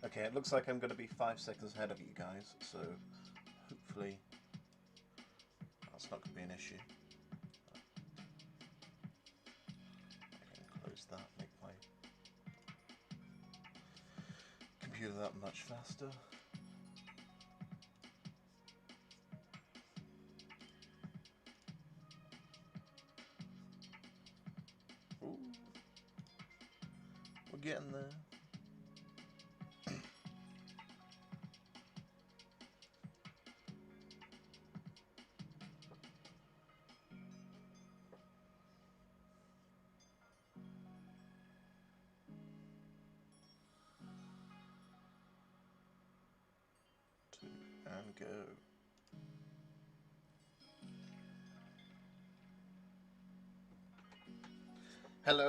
Okay, it looks like I'm going to be 5 seconds ahead of you guys, so hopefully that's not going to be an issue. I can close that, make my computer that much faster. Ooh, we're getting there. And go.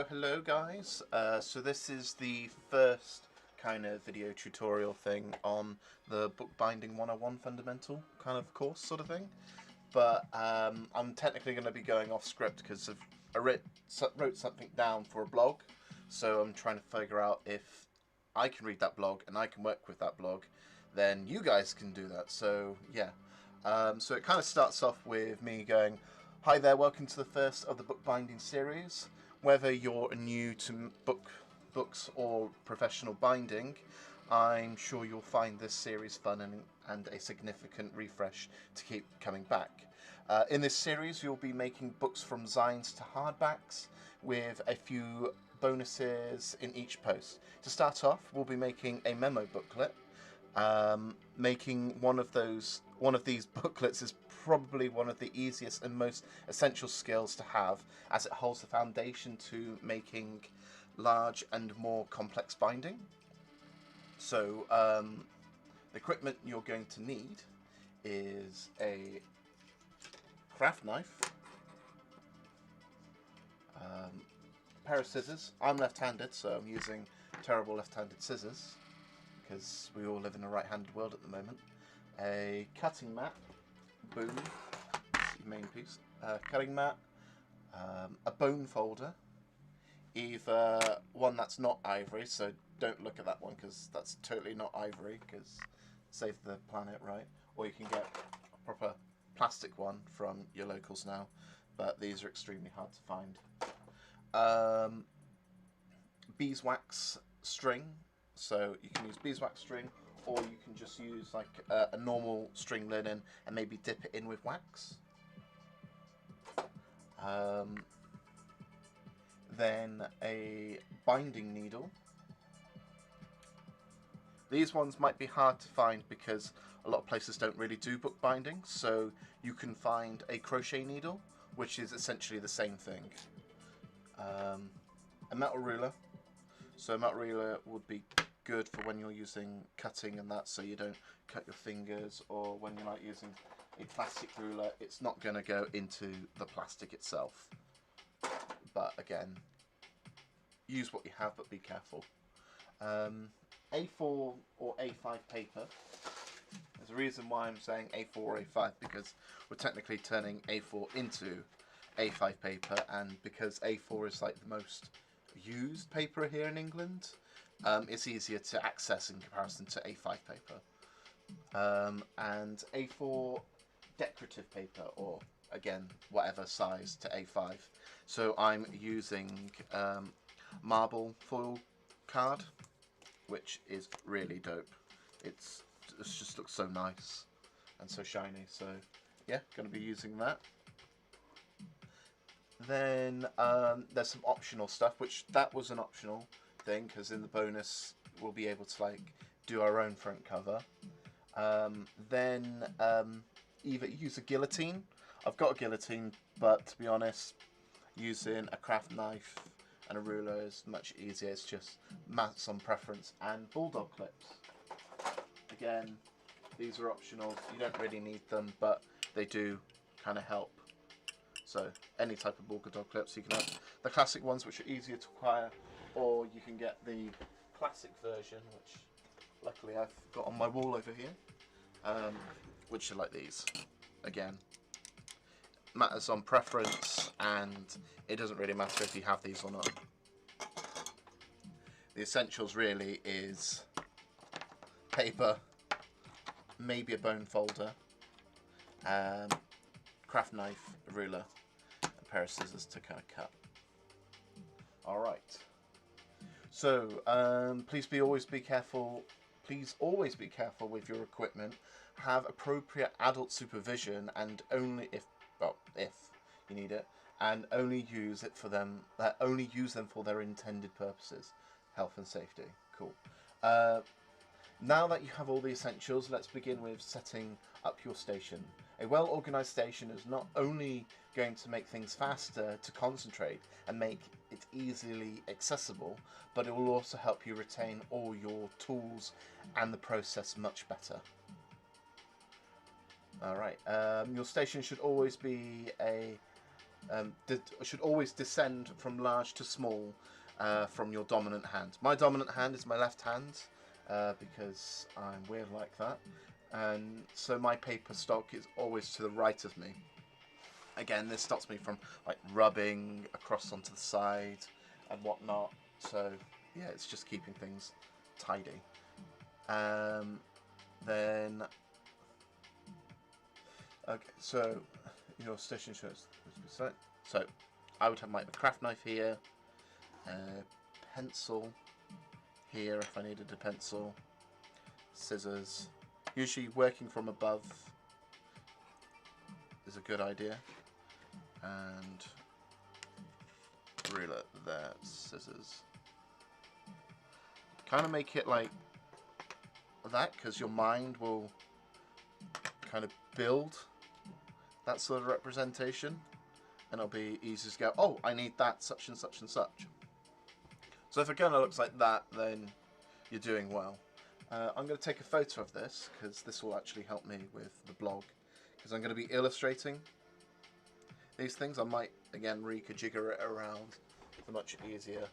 Hello guys. So this is the first kind of video tutorial thing on the bookbinding 101 fundamental kind of course sort of thing. But I'm technically going to be going off script because I wrote something down for a blog. So I'm trying to figure out if I can read that blog and I can work with that blog, then you guys can do that. So yeah. So it kind of starts off with me going, hi there, welcome to the first of the bookbinding series. Whether you're new to books or professional binding, I'm sure you'll find this series fun and a significant refresh to keep coming back. In this series, you'll be making books from zines to hardbacks with a few bonuses in each post. To start off, we'll be making a memo booklet. Making one of these booklets is probably one of the easiest and most essential skills to have, as it holds the foundation to making large and more complex binding. So the equipment you're going to need is a craft knife, a pair of scissors. I'm left-handed, so I'm using terrible left-handed scissors, because we all live in a right-handed world at the moment. A cutting mat, boom, that's the main piece. Cutting mat, a bone folder, either one that's not ivory, so don't look at that one because that's totally not ivory, because save the planet, right? Or you can get a proper plastic one from your locals now, but these are extremely hard to find. Beeswax string. So you can use beeswax string, or you can just use like a normal string linen and maybe dip it in with wax. Then a binding needle. These ones might be hard to find because a lot of places don't really do bookbinding, so you can find a crochet needle, which is essentially the same thing. A metal ruler. So a metal ruler would be good for when you're using cutting and that, so you don't cut your fingers, or when you're like using a plastic ruler, it's not going to go into the plastic itself. But again, use what you have, but be careful. A4 or A5 paper. There's a reason why I'm saying A4 or A5, because we're technically turning A4 into A5 paper, and because A4 is like the most used paper here in England, it's easier to access in comparison to A5 paper. And A4 decorative paper, or again whatever size to A5. So I'm using marble foil card, which is really dope. It just looks so nice and so shiny, so yeah, going to be using that. Then there's some optional stuff, which that was an optional thing, because in the bonus we'll be able to like do our own front cover. Then either use a guillotine. I've got a guillotine, but to be honest, using a craft knife and a ruler is much easier. It's just maths on preference. And bulldog clips. Again, these are optional. You don't really need them, but they do kind of help. So any type of bulldog clips. You can have the classic ones, which are easier to acquire, or you can get the classic version, which luckily I've got on my wall over here, which are like these. Again, matters on preference, and it doesn't really matter if you have these or not. The essentials really is paper, maybe a bone folder, craft knife, a ruler, a pair of scissors to kind of cut. Alright. So, please always be careful. Please always be careful with your equipment. Have appropriate adult supervision, and only if you need it, and only use it for them. Only use them for their intended purposes, health and safety. Cool. Now that you have all the essentials, let's begin with setting up your station. A well-organized station is not only going to make things faster to concentrate and make it easily accessible, but it will also help you retain all your tools and the process much better. Alright, your station should always be should always descend from large to small from your dominant hand. My dominant hand is my left hand because I'm weird like that, and so my paper stock is always to the right of me. Again, this stops me from like rubbing across onto the side and whatnot, so yeah, it's just keeping things tidy. Then okay, so your station shows. So I would have my craft knife here, pencil here if I needed a pencil, scissors. Usually working from above is a good idea, and ruler there, scissors. Kind of make it like that, because your mind will kind of build that sort of representation, and it'll be easy to go, oh, I need that, such and such and such. So if it kind of looks like that, then you're doing well. I'm going to take a photo of this, because this will actually help me with the blog, because I'm going to be illustrating these things. I might, again, rejigger it around for much easier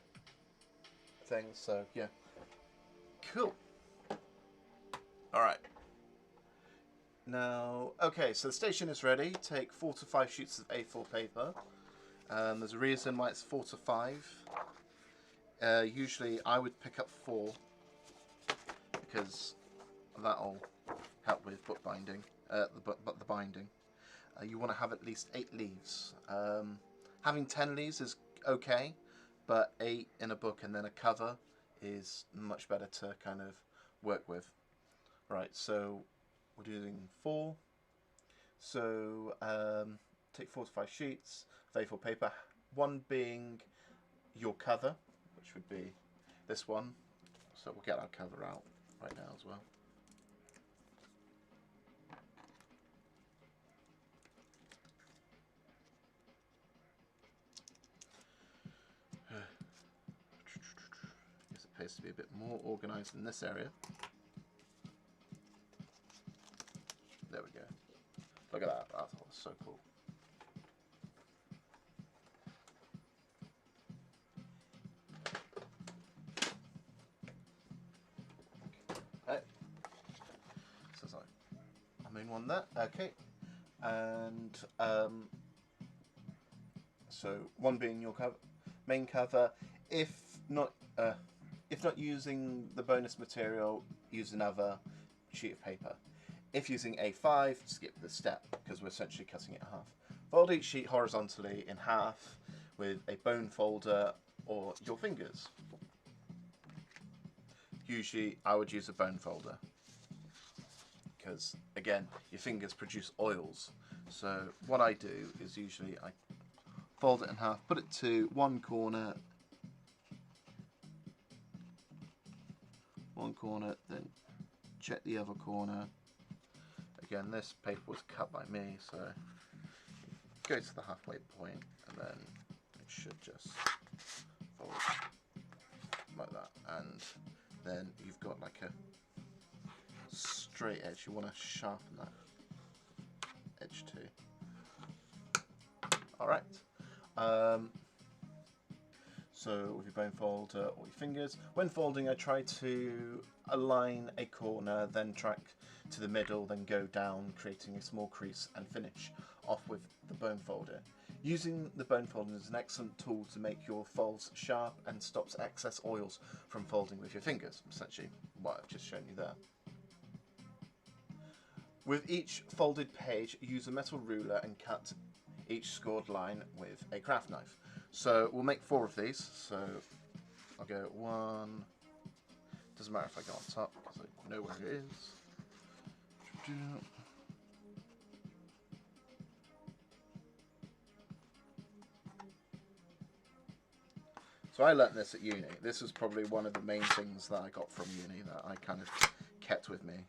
things, so yeah. Cool. Alright. Now, okay, so the station is ready. Take 4 to 5 sheets of A4 paper. There's a reason why it's 4 to 5. Usually I would pick up 4 because that'll help with bookbinding, the binding. You want to have at least 8 leaves. Having 10 leaves is okay, but 8 in a book and then a cover is much better to kind of work with. Right, so we're doing 4. So take 4 to 5 sheets of A4 paper, one being your cover, which would be this one. So we'll get our cover out right now as well. Guess it pays to be a bit more organised in this area. There we go. Look at that. That's so cool. Okay. So sorry. I mean one there. Okay. And so one being your cover, main cover. If not using the bonus material, use another sheet of paper. If using A5, skip this step because we're essentially cutting it in half. Fold each sheet horizontally in half with a bone folder or your fingers. Usually I would use a bone folder because, again, your fingers produce oils. So what I do is usually I fold it in half, put it to one corner, then check the other corner. Again, this paper was cut by me, so go to the halfway point, and then it should just fold like that. And then you've got like a straight edge. You want to sharpen that edge too. Alright. So with your bone folder or your fingers, when folding I try to align a corner, then track to the middle, then go down, creating a small crease, and finish off with the bone folder. Using the bone folder is an excellent tool to make your folds sharp and stops excess oils from folding with your fingers, essentially what I've just shown you there. With each folded page, use a metal ruler and cut each scored line with a craft knife. So we'll make 4 of these. So I'll go 1. Doesn't matter if I go on top because I know where it is. So I learnt this at uni. This was probably one of the main things that I got from uni that I kind of kept with me.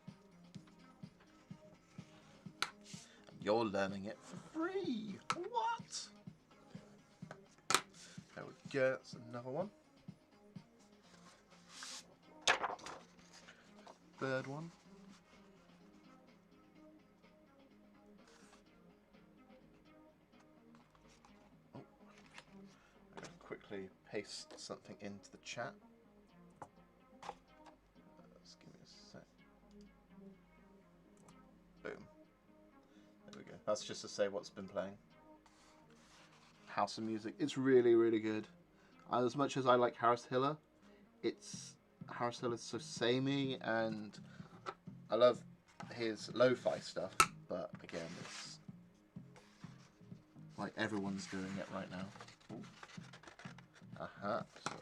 You're learning it for free. What? There we go. That's another one. Third one. Oh. I'm going to quickly paste something into the chat. Just give me a sec. Boom. There we go. That's just to say what's been playing. House of Music. It's really, really good. As much as I like Harris Hiller, Harris Hiller's so samey, and I love his lo-fi stuff, but again, it's like everyone's doing it right now. Ooh. Aha. So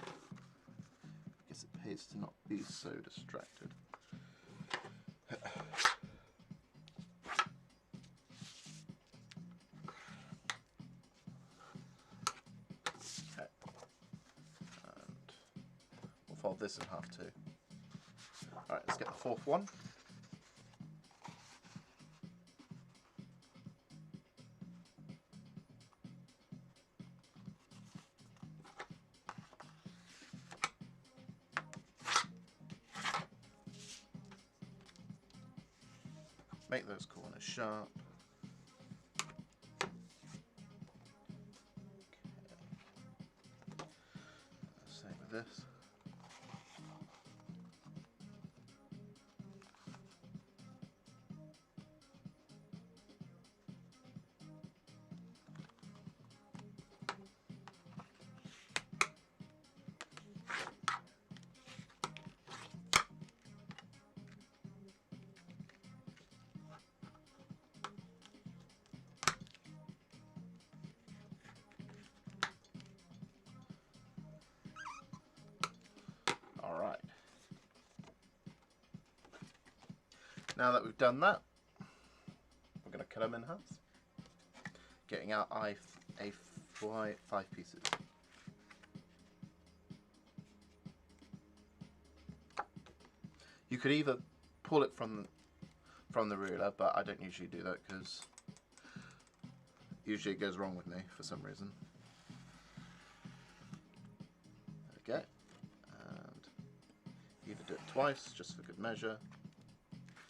I guess it pays to not be so distracted. Fold this in half too. Alright, let's get the 4th one. Make those corners sharp. Okay. Same with this. Alright. Now that we've done that, we're going to cut them in half. Getting out five pieces. You could either pull it from the ruler, but I don't usually do that because usually it goes wrong with me for some reason. There we go. And either do it twice, just for good measure,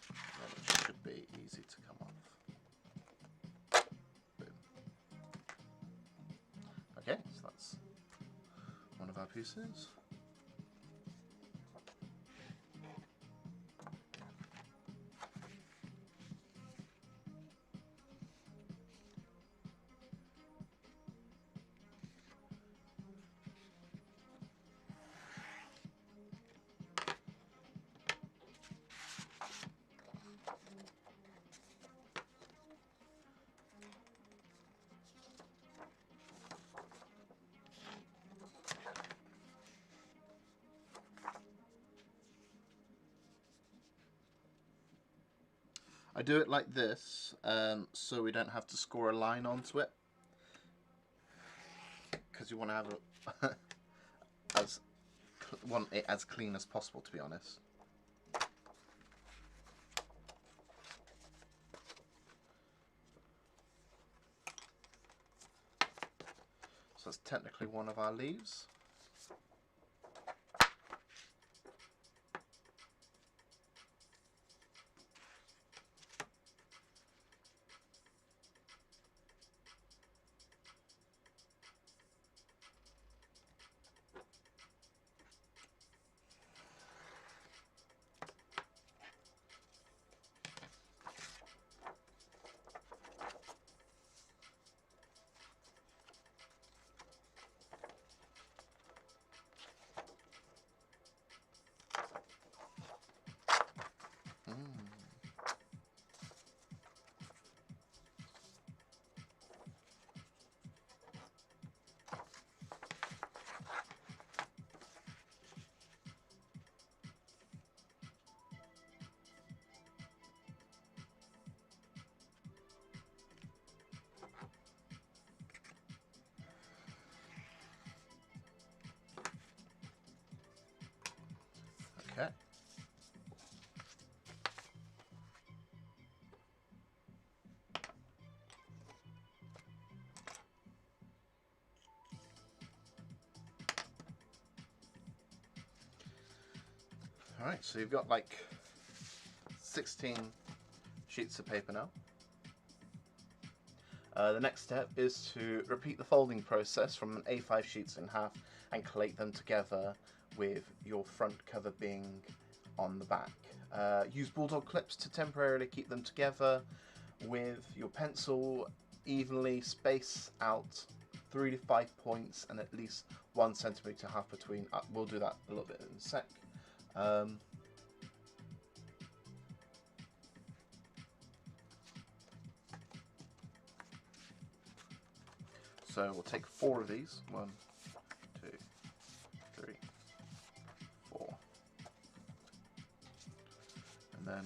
and then it should be easy to come off. Boom. Okay, so that's one of our pieces. I do it like this, so we don't have to score a line onto it, because you want to have it want it as clean as possible, to be honest. So that's technically one of our leaves. Okay. Alright, so you've got like 16 sheets of paper now. The next step is to repeat the folding process from an A5 sheets in half and collate them together with your front cover being on the back. Use bulldog clips to temporarily keep them together. With your pencil, evenly space out 3 to 5 points and at least 1 centimetre half between. We'll do that a little bit in a sec. So we'll take 4 of these. 1, 2, 3, 4. And then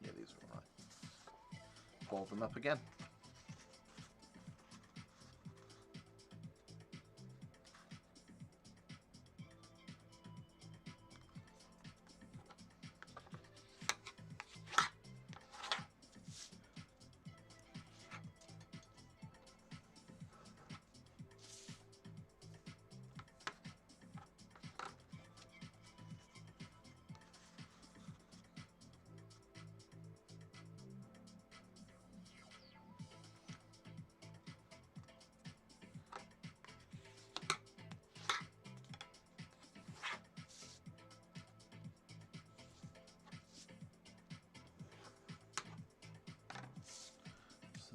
yeah, these are right. Fold them up again.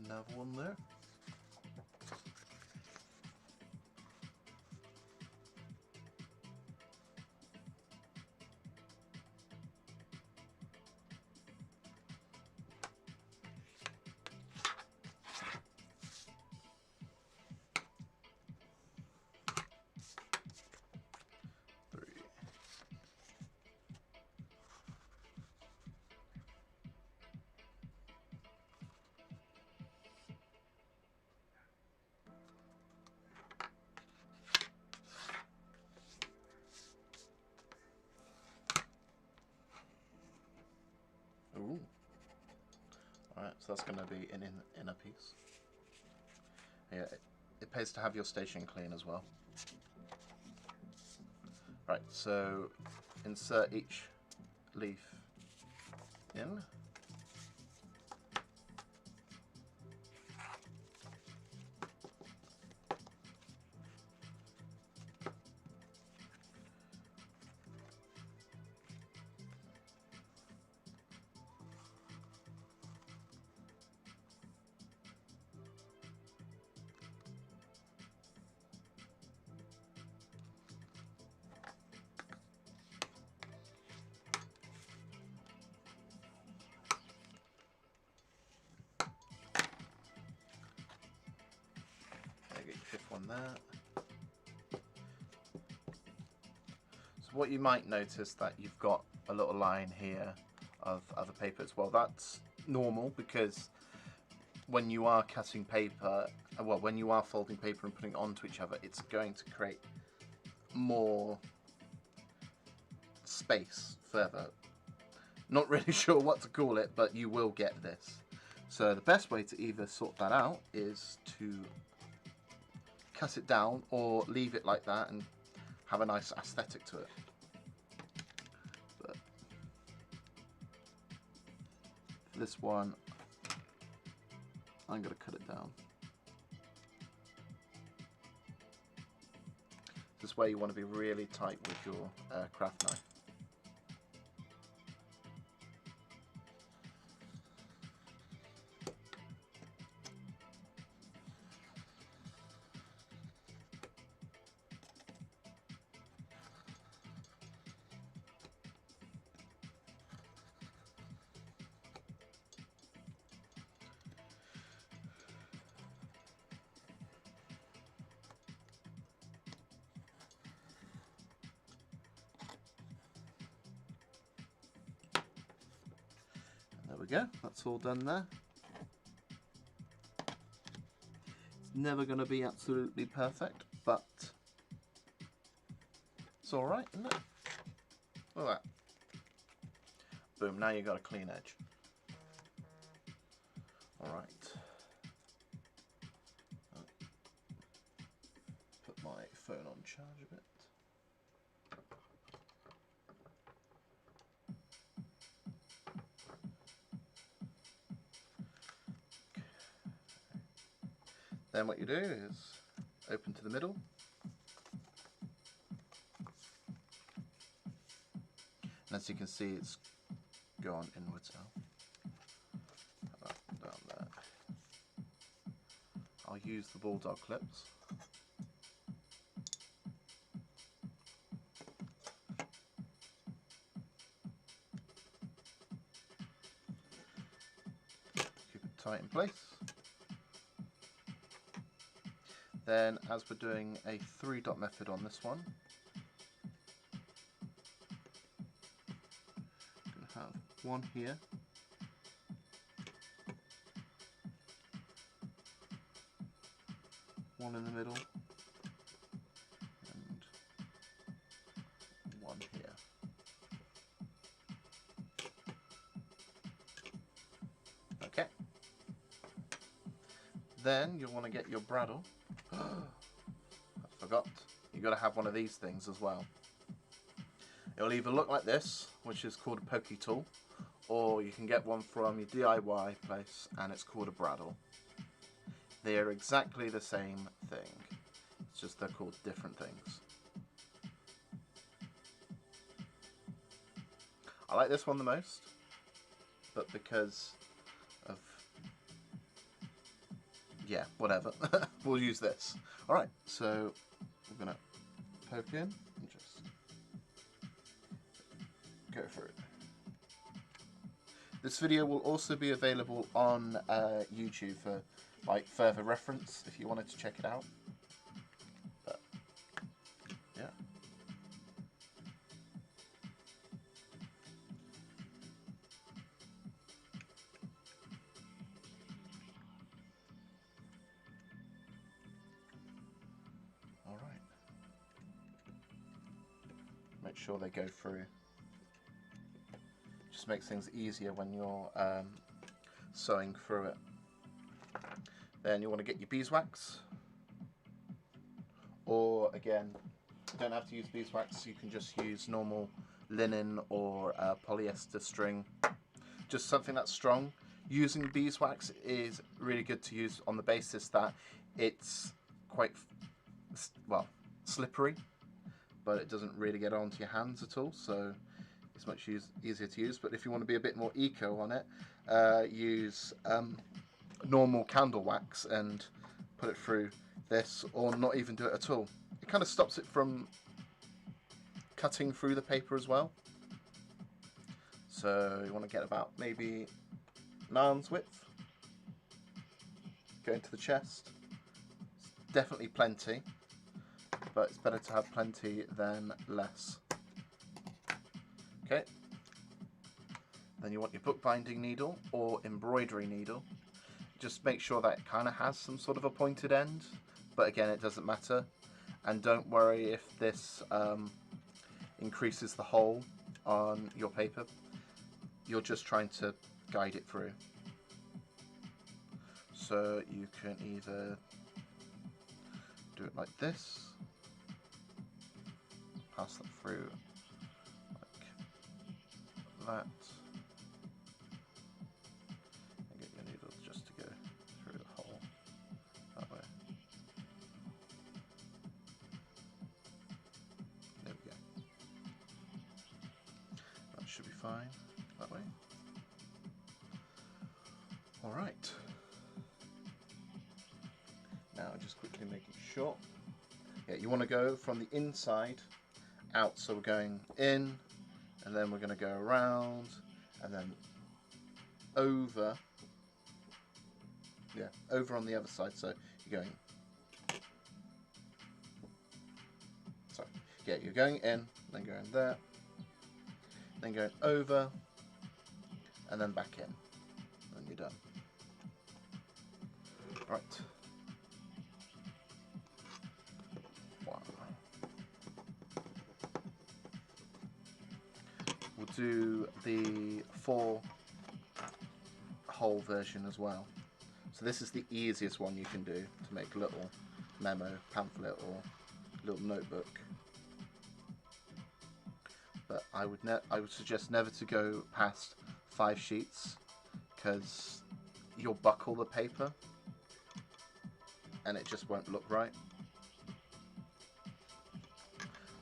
Another one there. Ooh. Alright, so that's going to be an inner piece. Yeah, it pays to have your station clean as well. Right, so insert each leaf in. Get your fifth one there. So what you might notice that you've got a little line here of other paper as well. That's normal because when you are cutting paper, well, when you are folding paper and putting it onto each other, it's going to create more space further. Not really sure what to call it, but you will get this. So the best way to either sort that out is to cut it down or leave it like that and have a nice aesthetic to it. But for this one, I'm going to cut it down. This way you want to be really tight with your craft knife. There we go, that's all done there. never going to be absolutely perfect, but it's alright, isn't it? Look at that. Boom, now you've got a clean edge. Alright. Put my phone on charge a bit. Then what you do is open to the middle. And as you can see, it's gone inwards now. Down there. I'll use the bulldog clips. Keep it tight in place. Then, as we're doing a 3-dot method on this one, I'm going to have one here, one in the middle, and one here. Okay. Then you'll want to get your bradawl. I forgot. You've got to have one of these things as well. It'll either look like this, which is called a pokey tool, or you can get one from your DIY place and it's called a bradawl. They are exactly the same thing. It's just they're called different things. I like this one the most, but because of... yeah, whatever. We'll use this. Alright, so we're going to poke in and just go through it. This video will also be available on YouTube for like further reference if you wanted to check it out. But yeah. All right. Make sure they go through. Just makes things easier when you're sewing through it. Then you want to get your beeswax, or again, you don't have to use beeswax, you can just use normal linen or polyester string, just something that's strong. Using beeswax is really good to use on the basis that it's quite, well, slippery, but it doesn't really get onto your hands at all, so it's much easier to use. But if you want to be a bit more eco on it, use normal candle wax and put it through this, or not even do it at all. It kind of stops it from cutting through the paper as well. So you want to get about maybe an arm's width, go into the chest. It's definitely plenty, but it's better to have plenty than less. Okay, then you want your bookbinding needle or embroidery needle. Just make sure that it kind of has some sort of a pointed end, but again, it doesn't matter. And don't worry if this increases the hole on your paper. You're just trying to guide it through. So you can either do it like this, pass that through like that. Should be fine that way. All right. Now just quickly making sure. Yeah, you want to go from the inside out. So we're going in, and then we're going to go around, and then over. Yeah, over on the other side. So you're going. Sorry. Yeah, you're going in, then going there. Then going over, and then back in, and you're done. Right. do the 4 hole version as well. So this is the easiest one you can do to make a little memo, pamphlet, or little notebook. But I would suggest never to go past 5 sheets, because you'll buckle the paper and it just won't look right.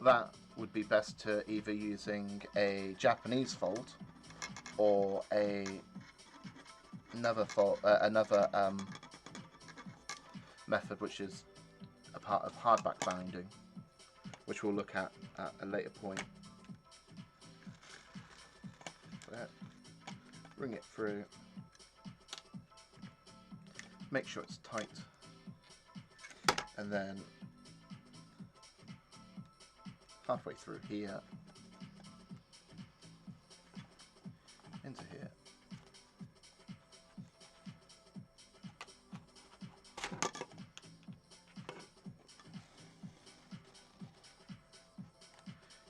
That would be best to either using a Japanese fold or another method, which is a part of hardback binding, which we'll look at a later point. Bring it through, make sure it's tight, and then halfway through here into here.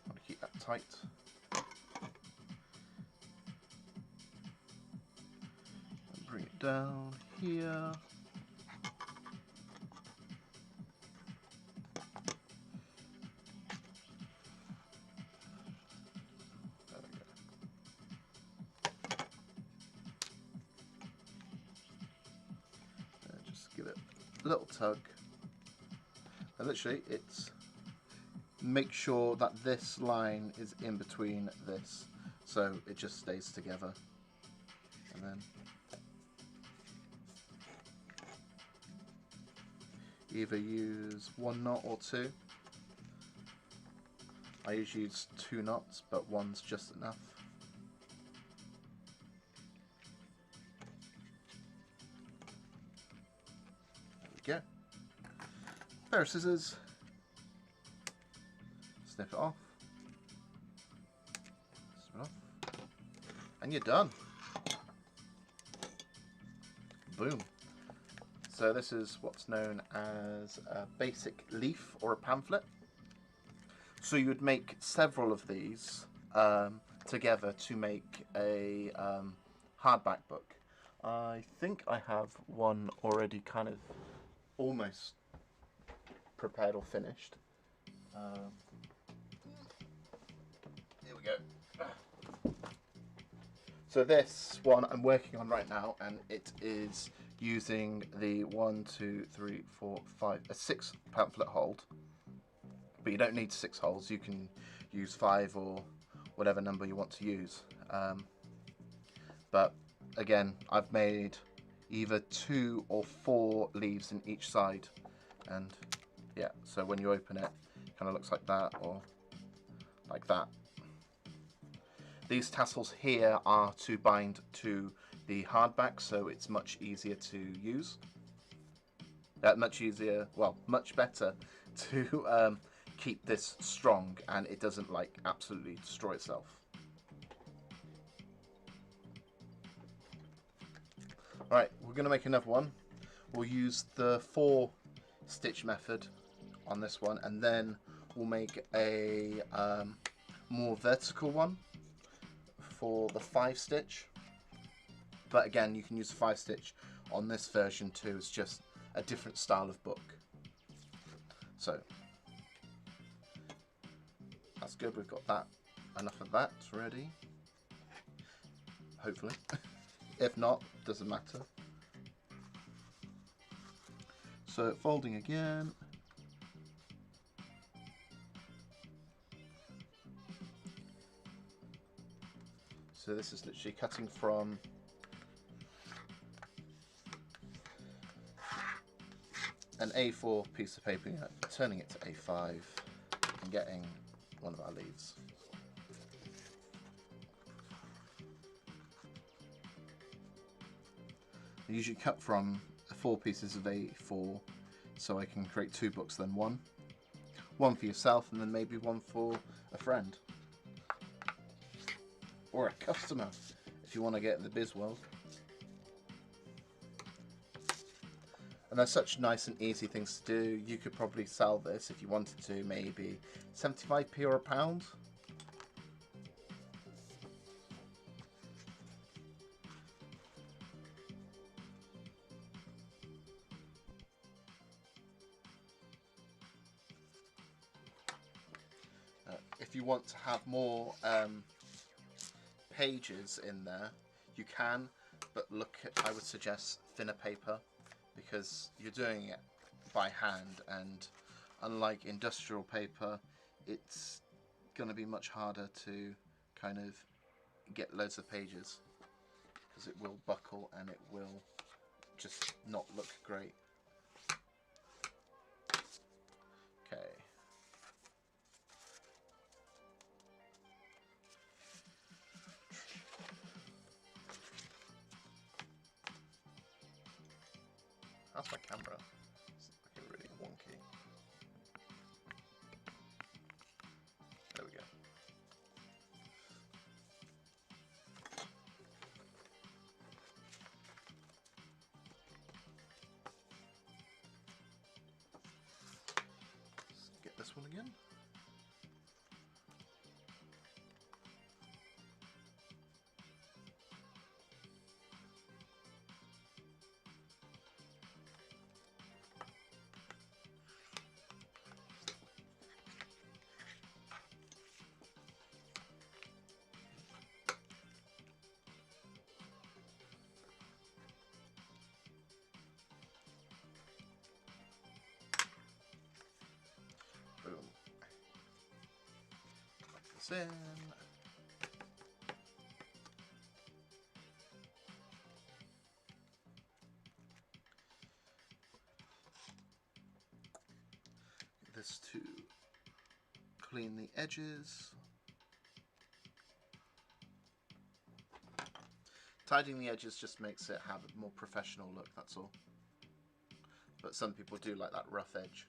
Want to keep that tight. Bring it down here. There we go. Just give it a little tug. And literally, it's make sure that this line is in between this, so it just stays together. And then either use 1 knot or 2. I usually use 2 knots, but 1's just enough. There we go. Pair of scissors. Snip it off. Snip it off. And you're done. Boom. So this is what's known as a basic leaf or a pamphlet. So you would make several of these together to make a hardback book. I think I have one already kind of almost prepared or finished. Here we go. So this one I'm working on right now, and it is using the 6 pamphlet hold, but you don't need 6 holes. You can use 5 or whatever number you want to use. But again, I've made either 2 or 4 leaves in each side, and yeah, so when you open it, it kind of looks like that or like that. These tassels here are to bind to the hardback, so it's much easier to use. Much better to keep this strong, and it doesn't like absolutely destroy itself. Alright, we're going to make another one. We'll use the 4 stitch method on this one, and then we'll make a more vertical one for the 5 stitch. But again, you can use the 5 stitch on this version too. It's just a different style of book. So that's good. We've got that, enough of that ready. Hopefully. If not, doesn't matter. So folding again. So this is literally cutting from an A4 piece of paper, turning it to A5 and getting one of our leaves. I usually cut from 4 pieces of A4 so I can create 2 books, then one. One for yourself and then maybe one for a friend. Or a customer, if you want to get in the biz world. And they're such nice and easy things to do. You could probably sell this if you wanted to, maybe 75p or £1. if you want to have more pages in there, you can, but I would suggest thinner paper, because you're doing it by hand, and unlike industrial paper, it's going to be much harder to kind of get loads of pages, because it will buckle and it will just not look great. Okay. How's my camera? It's looking really wonky. There we go. Let's get this one again. Boom. Plug this in. Get this to clean the edges. Tidying the edges just makes it have a more professional look, that's all. But some people do like that rough edge.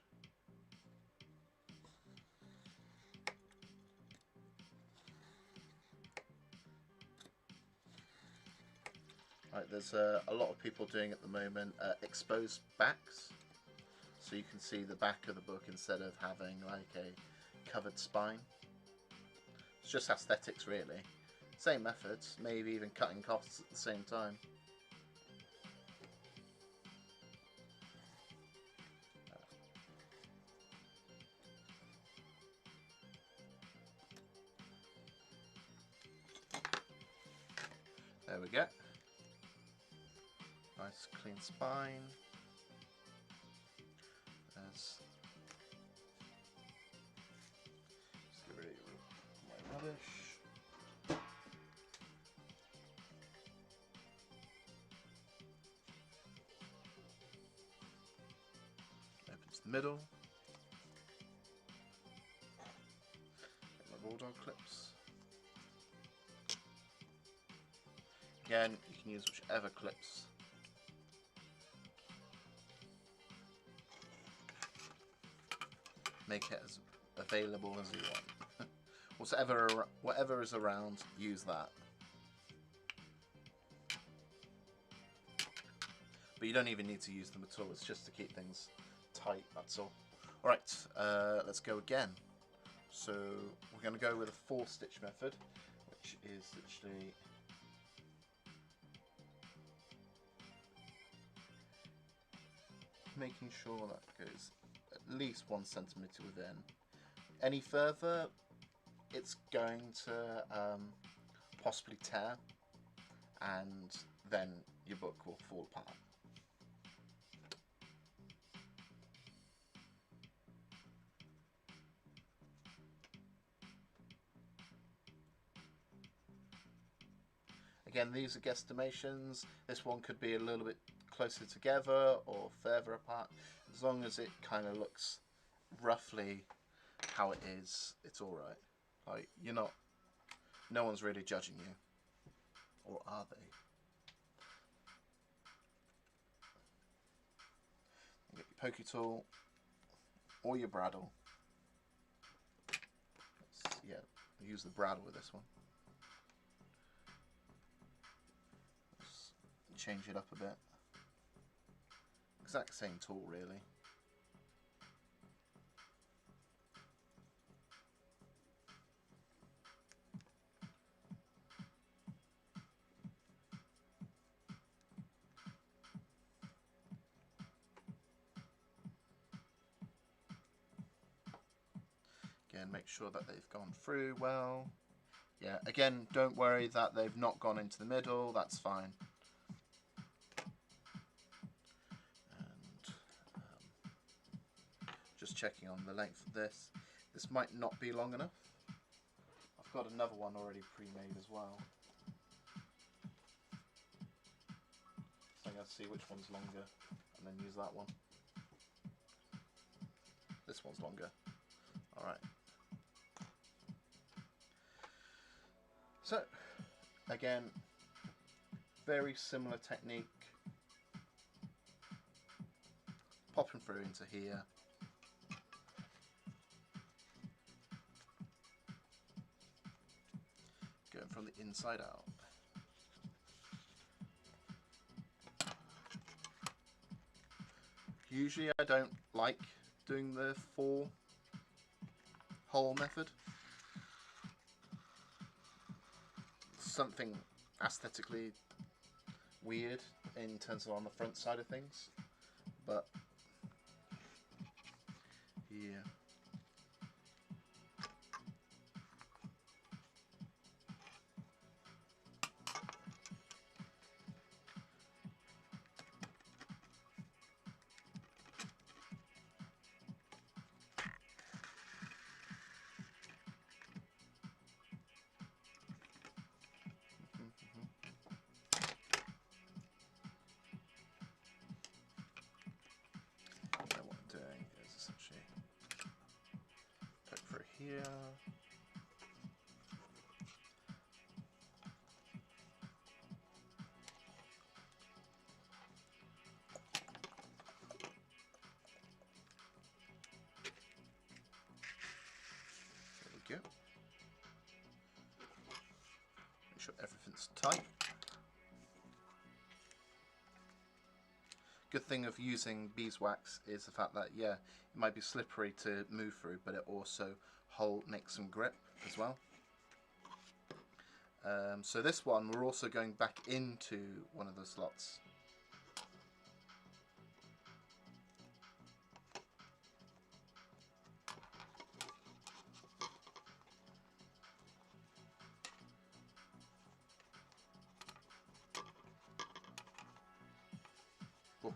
Right, there's a lot of people doing at the moment exposed backs, so you can see the back of the book instead of having like a covered spine. It's just aesthetics really. Same methods, maybe even cutting costs at the same time. There we go. Nice clean spine. There's, just get rid of my rubbish. Opens the middle. Get my bulldog clips. Again, you can use whichever clips. Make it as available as you want. Whatever is around, use that. But you don't even need to use them at all, it's just to keep things tight, that's all. Alright, let's go again. So we're going to go with a 4-stitch method, which is literally making sure that goes at least 1 centimetre within. Any further, it's going to possibly tear, and then your book will fall apart. Again, these are guesstimations. This one could be a little bit closer together or further apart. As long as it kind of looks roughly how it is, it's alright. Like, you're not, no one's really judging you. Or are they? You get your pokey tool or your bradawl. Yeah, use the bradawl with this one. Let's change it up a bit. Exact same tool, really. Again, make sure that they've gone through well. Yeah, again, don't worry that they've not gone into the middle, that's fine. And just checking on the length of this. This might not be long enough. I've got another one already pre-made as well. So I'm going to see which one's longer and then use that one. This one's longer. Alright. So, again, very similar technique. Popping through into here. Going from the inside out. Usually I don't like doing the 4-hole method. Something aesthetically weird in terms of on the front side of things, but yeah. Here. There we go. Make sure everything's tight. Good thing of using beeswax is the fact that, yeah, it might be slippery to move through, but it also makes some grip as well. So this one, we're also going back into one of the slots. Oh.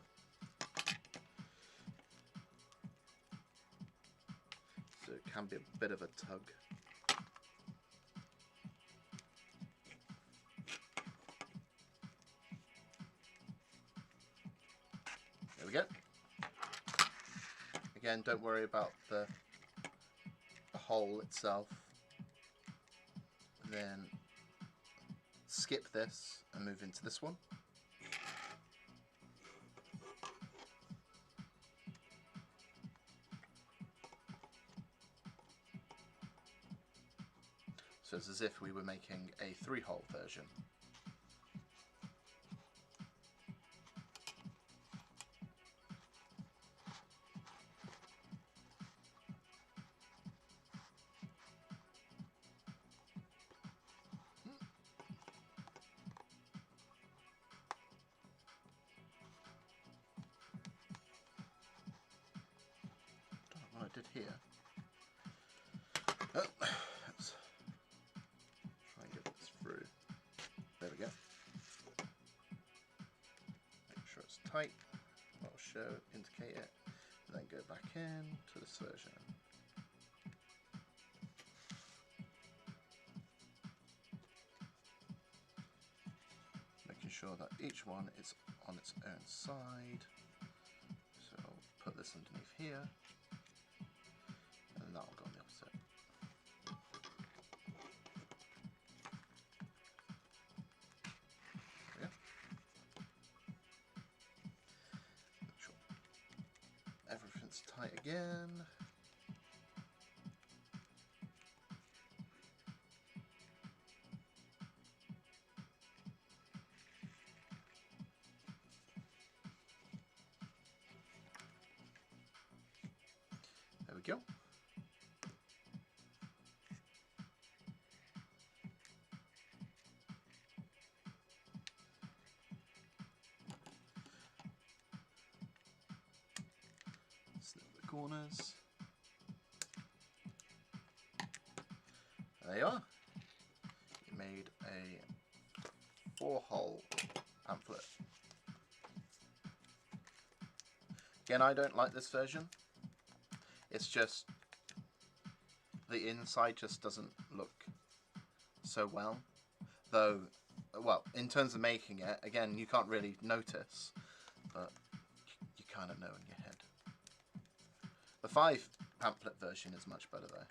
So it can be a bit of a tug. There we go. Again, don't worry about the hole itself. And then skip this and move into this one. So it's as if we were making a 3-hole version. Don't know what I did here. Oh, let's try and get this through. There we go. Make sure it's tight. That'll show, indicate it, and then go back in to this version. Making sure that each one is on its own side. So I'll put this underneath here, and then that'll go on the opposite. There we go. Make sure everything's tight again. There we go. Snip the corners. There you are. You made a 4-hole pamphlet. Again, I don't like this version. It's just the inside just doesn't look so well. Though, well, in terms of making it, again, you can't really notice, but you kind of know in your head. The 5 pamphlet version is much better though.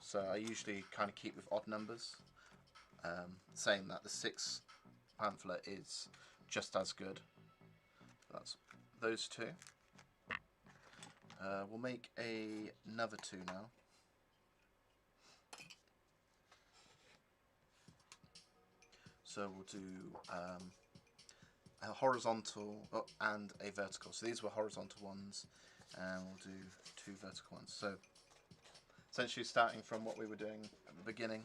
So I usually kind of keep with odd numbers, saying that the 6 pamphlet is just as good. That's those 2. We'll make another 2 now. So we'll do a horizontal and a vertical. So these were horizontal ones, and we'll do 2 vertical ones. So essentially starting from what we were doing at the beginning.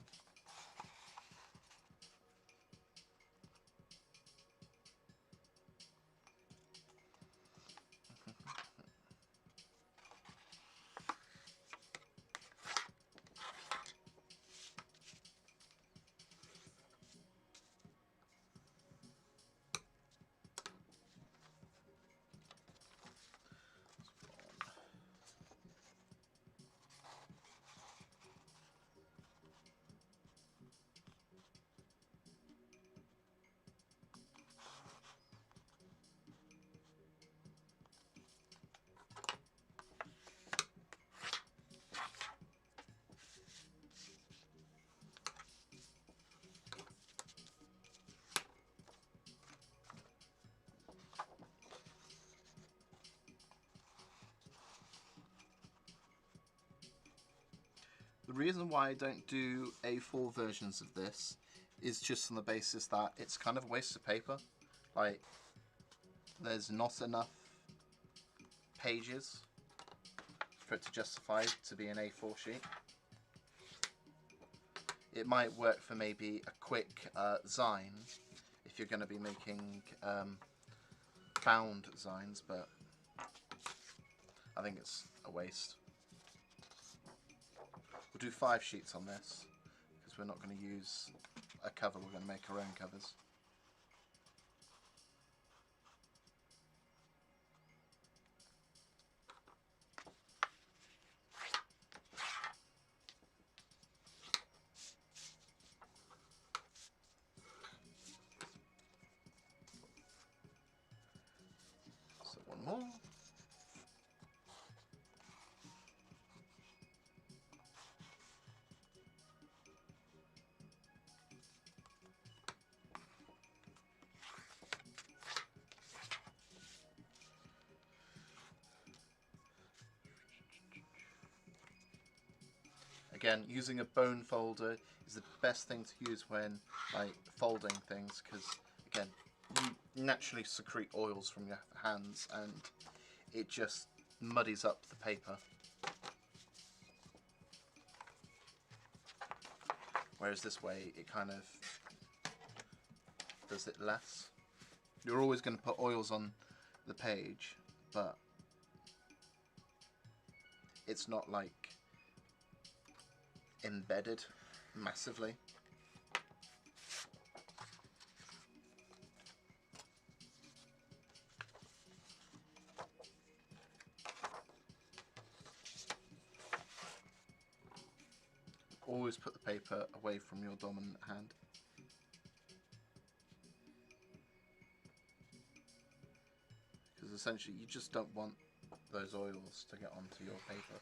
The reason why I don't do A4 versions of this is just on the basis that it's kind of a waste of paper. Like, there's not enough pages for it to justify to be an A4 sheet. It might work for maybe a quick zine if you're going to be making bound zines, but I think it's a waste. We'll do 5 sheets on this because we're not going to use a cover, we're going to make our own covers. So one more. Again, using a bone folder is the best thing to use when folding things, because again, you naturally secrete oils from your hands and it just muddies up the paper. Whereas this way, it kind of does it less. You're always going to put oils on the page, but it's not like embedded massively. Always put the paper away from your dominant hand. Because essentially you just don't want those oils to get onto your paper.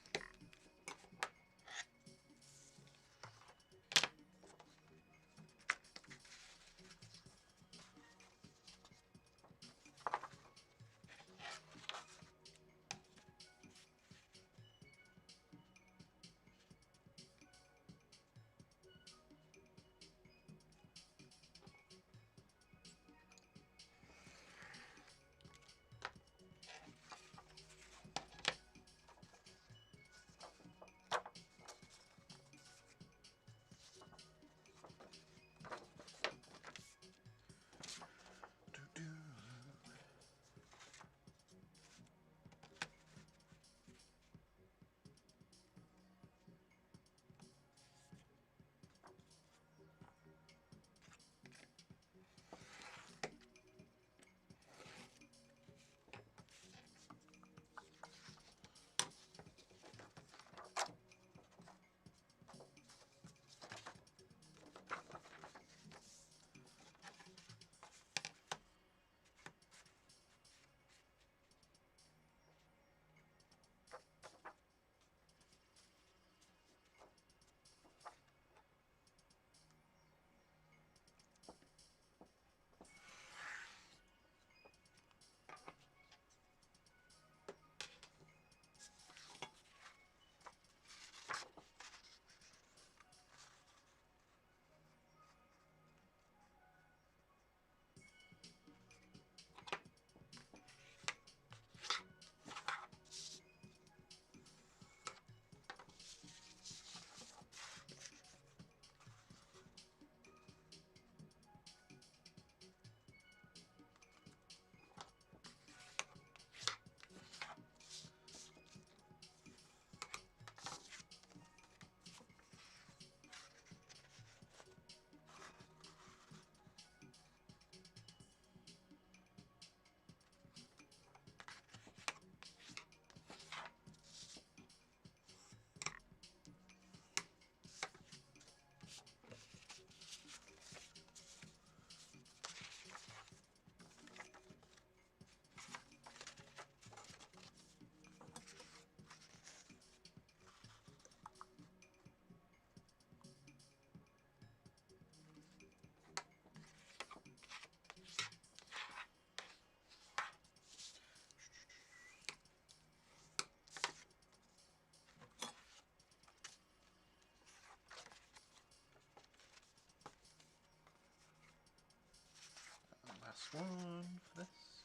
one for this.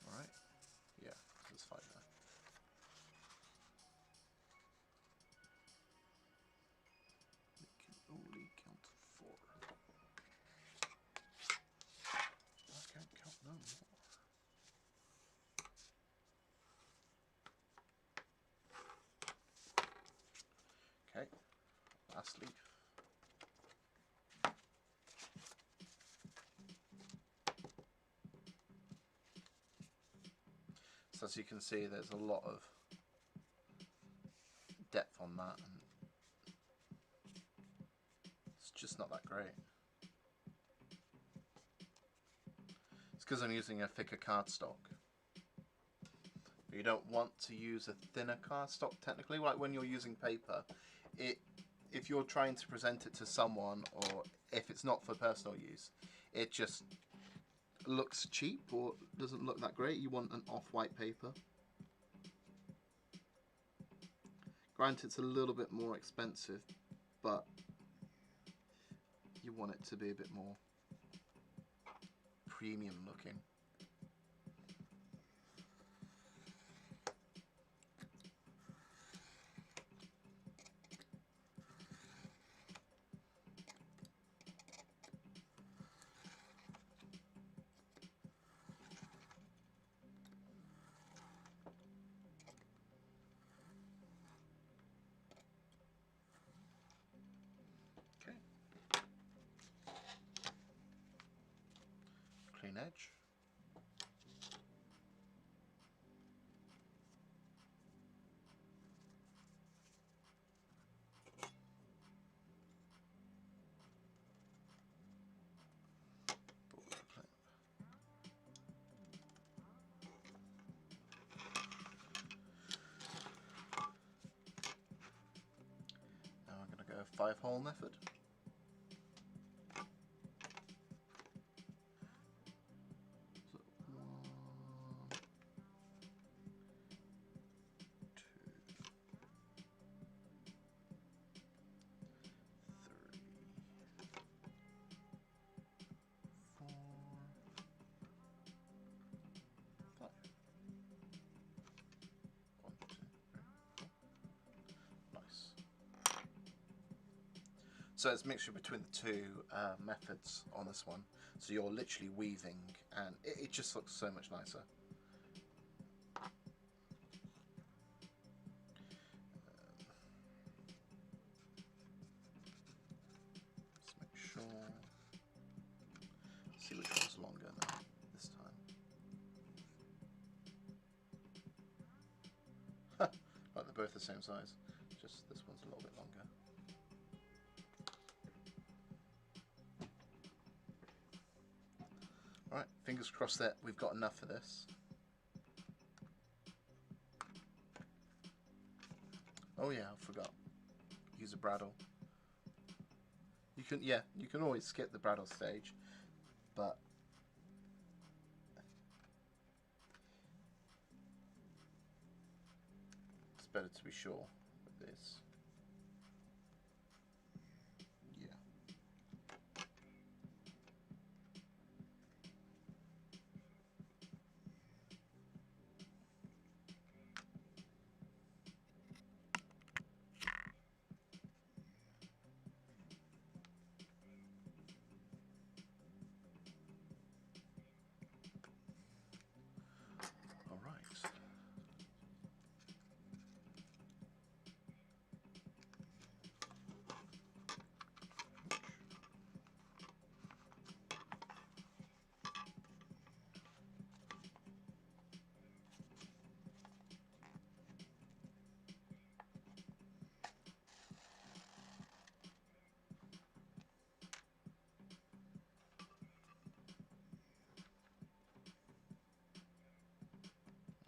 Alright. Yeah, there's 5 there. We can only count 4. I can't count no more. Okay, last leaf. So as you can see, there's a lot of depth on that, and it's just not that great. It's because I'm using a thicker cardstock. You don't want to use a thinner cardstock technically, like when you're using paper. If you're trying to present it to someone, or if it's not for personal use, it just looks cheap or doesn't look that great. You want an off-white paper. Granted, it's a little bit more expensive, but you want it to be a bit more premium looking. Okay. Clean edge. Now I'm going to go 5-hole method. So 1, 2, 3, 4, 5. 1, 2, 3, 4. Nice. So it's a mixture between the two methods on this one. So you're literally weaving, and it just looks so much nicer. Let's make sure. See which one's longer now this time. Like they're both the same size, just this one's a little bit longer. Alright, fingers crossed that we've got enough for this. Oh yeah, I forgot. Use a bradawl. You can always skip the bradawl stage, but it's better to be sure with this. Yeah. All right.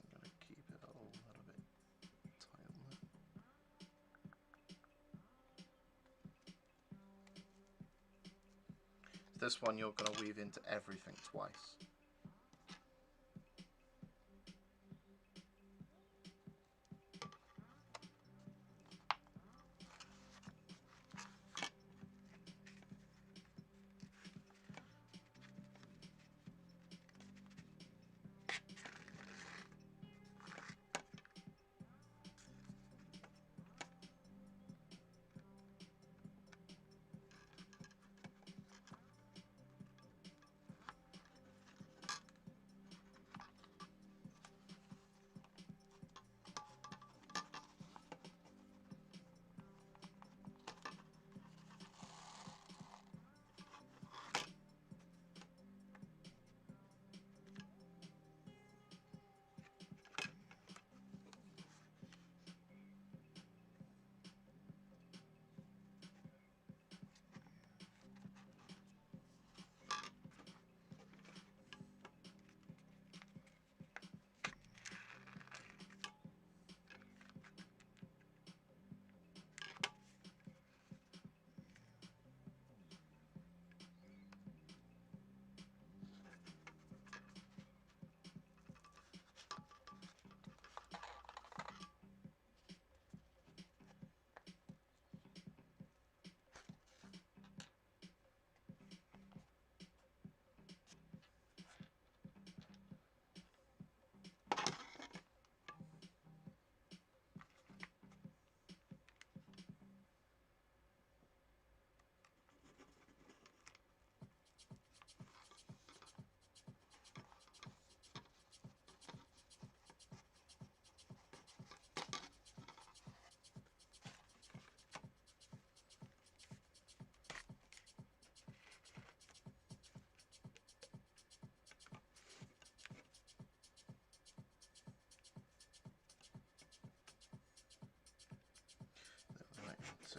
I'm going to keep it a little bit tight on that. This one you're going to weave into everything twice.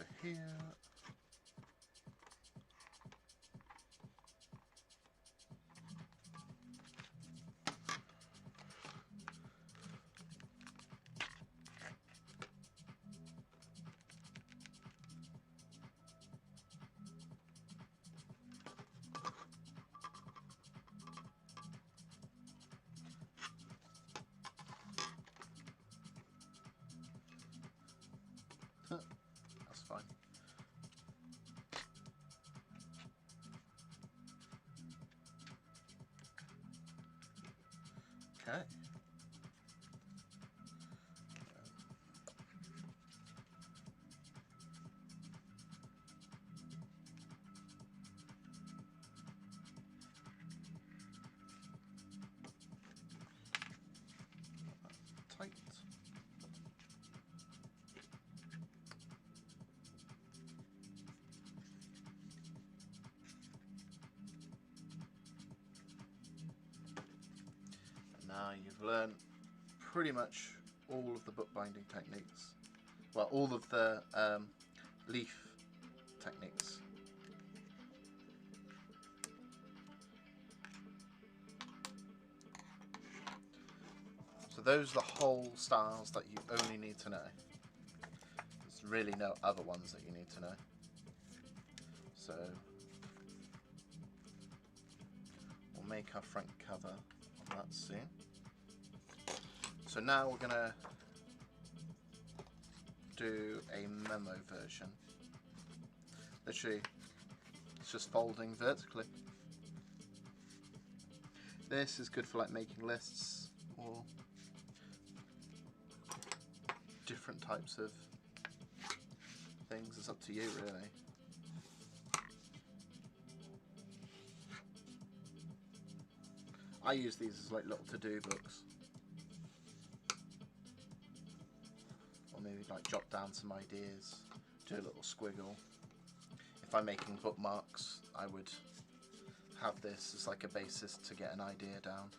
to here. That's fine. Okay. Tight. Now you've learned pretty much all of the bookbinding techniques. Well, all of the leaf techniques. So those are the whole styles that you only need to know. There's really no other ones that you need to know. So we'll make our front cover on that soon. So now we're going to do a memo version. Literally, it's just folding vertically. This is good for like making lists or different types of things. It's up to you, really. I use these as like little to-do books. Or maybe like jot down some ideas, do a little squiggle. If I'm making bookmarks, I would have this as like a basis to get an idea down.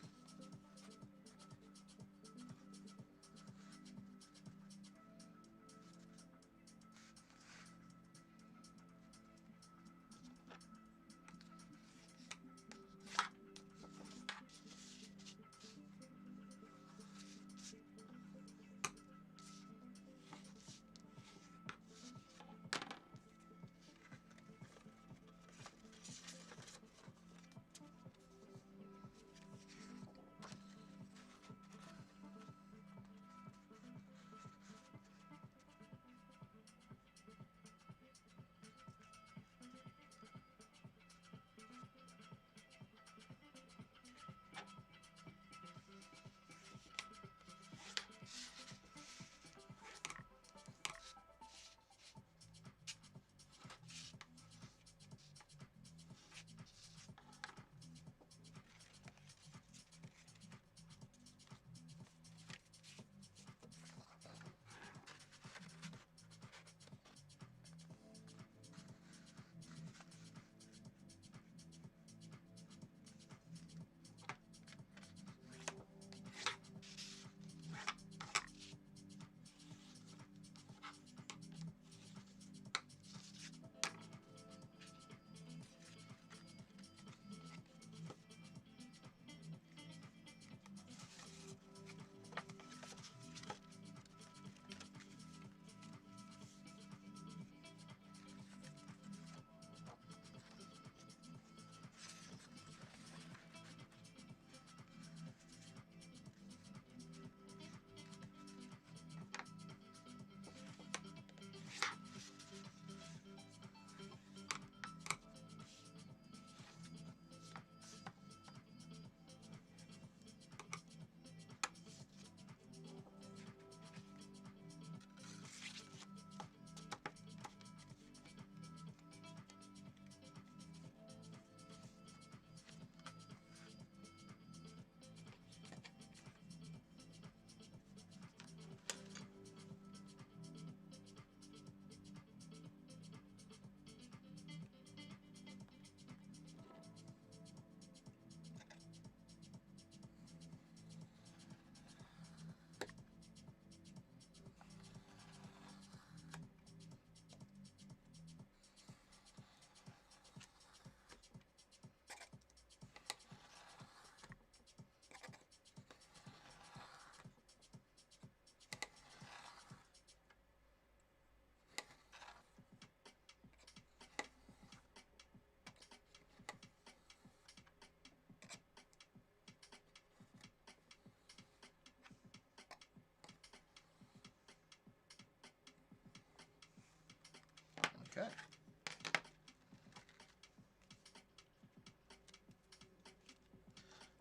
Okay.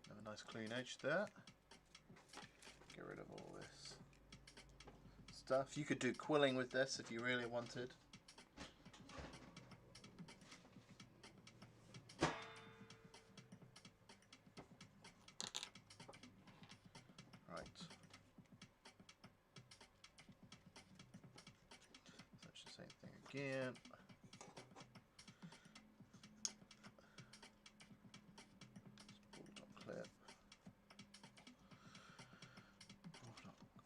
Have a nice clean edge there. Get rid of all this stuff. You could do quilling with this if you really wanted. Right. So it's the same thing again. Bulldog clip. Bulldog clip.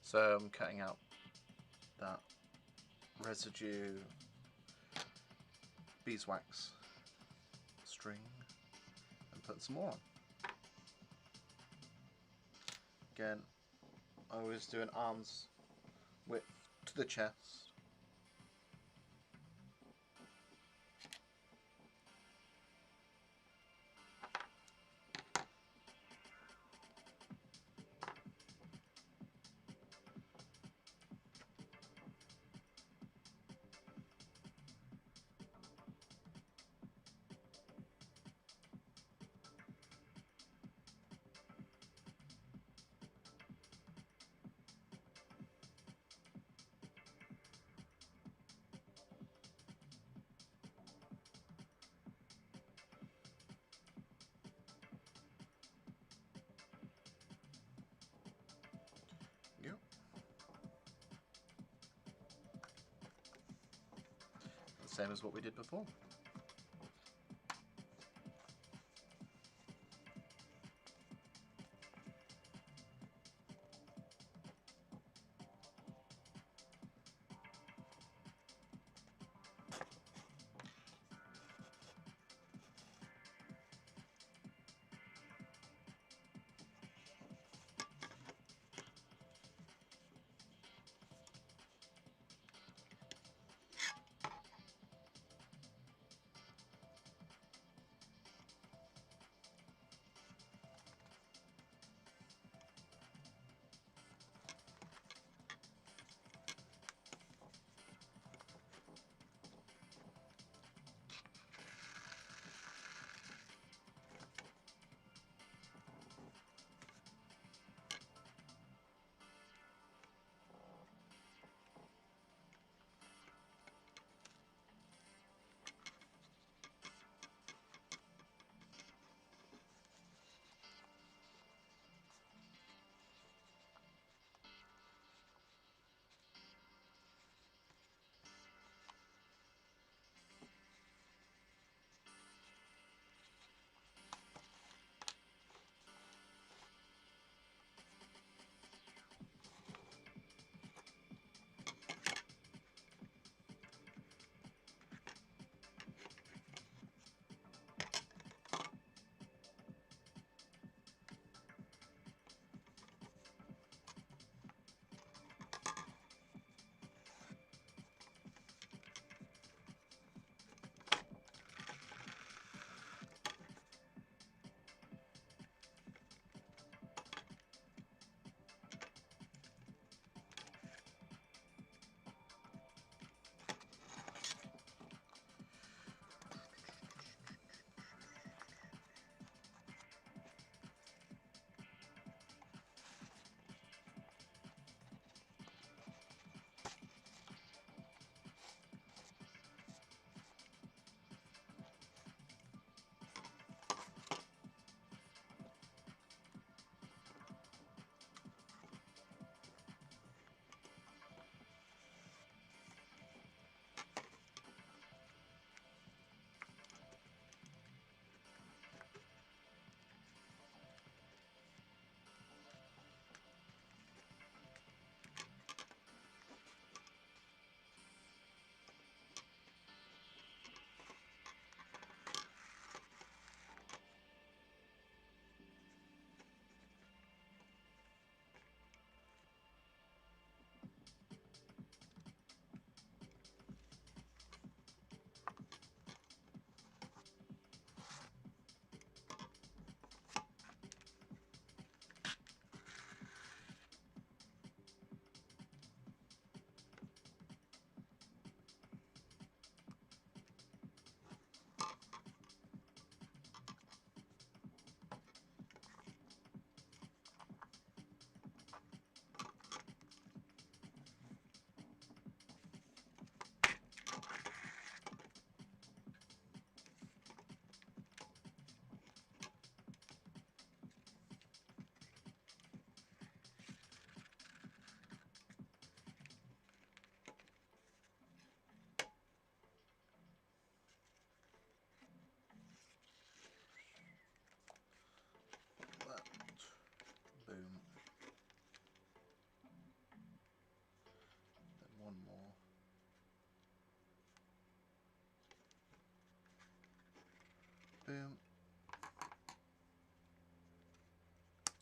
So I'm cutting out that residue beeswax string and putting some more on. Again, I always do an arm's width to the chest. Yep. The same as what we did before.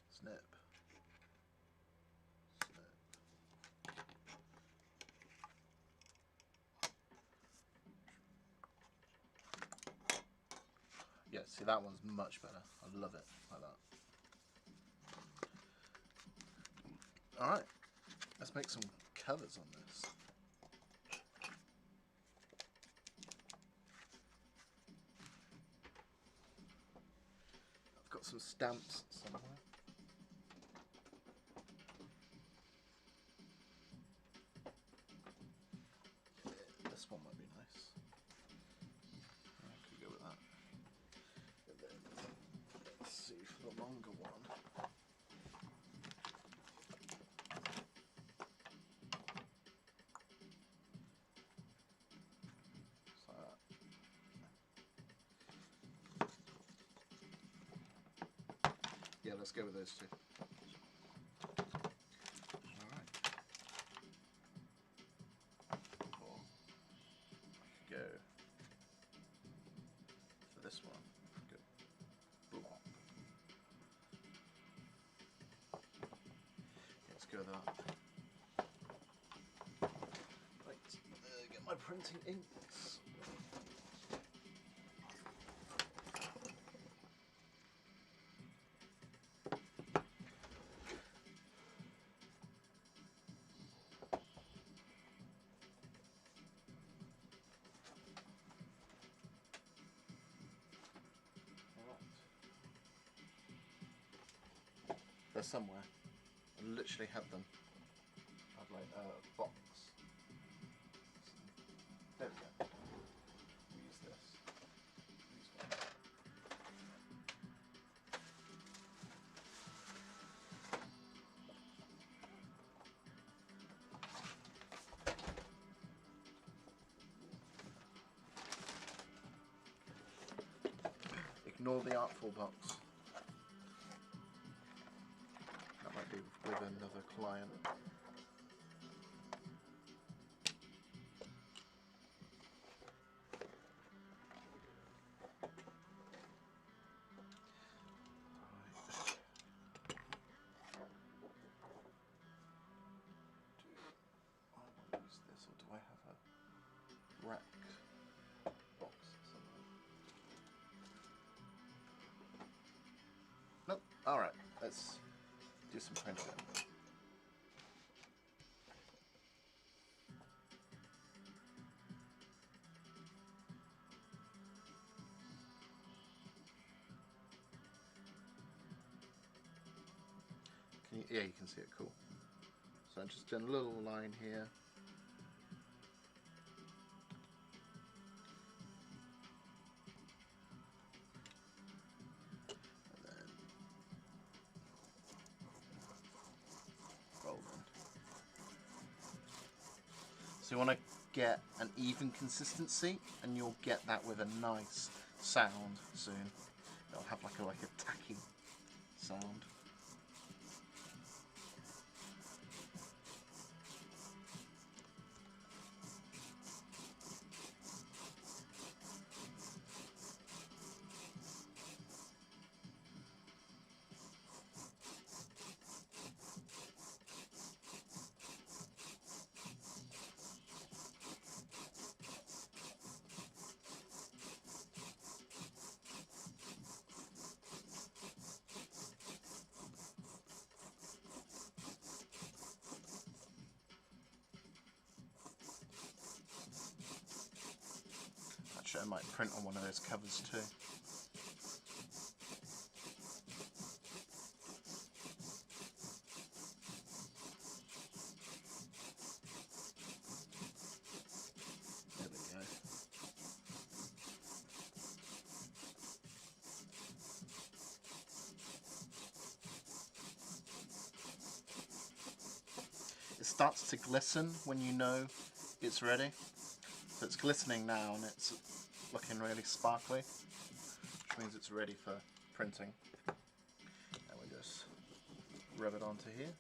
Snip. Yeah, see, that one's much better. I love it like that. Alright, let's make some covers on this. I've got some stamps somewhere. Yeah, this one might be nice. I could go with that. And then, let's see for the longer one. Yeah, let's go with those two. Alright. Or I could go for this one. Go block. Yeah, let's go with that. Right, get my printing inks. They're somewhere. I literally had them. I had like a box. There we go. We'll use this. Use one. Ignore the artful box. That might be with another client. Do I have a rack box somewhere? Nope. Alright, let's do some printing. Yeah, you can see it, cool. So I'm just doing a little line here. And then roll in. So you want to get an even consistency, and you'll get that with a nice sound soon. It'll have like a tacky sound. Actually, I might print on one of those covers too. There we go. It starts to glisten when you know it's ready. So it's glistening now and it's looking really sparkly, which means it's ready for printing. And we just rub it onto here.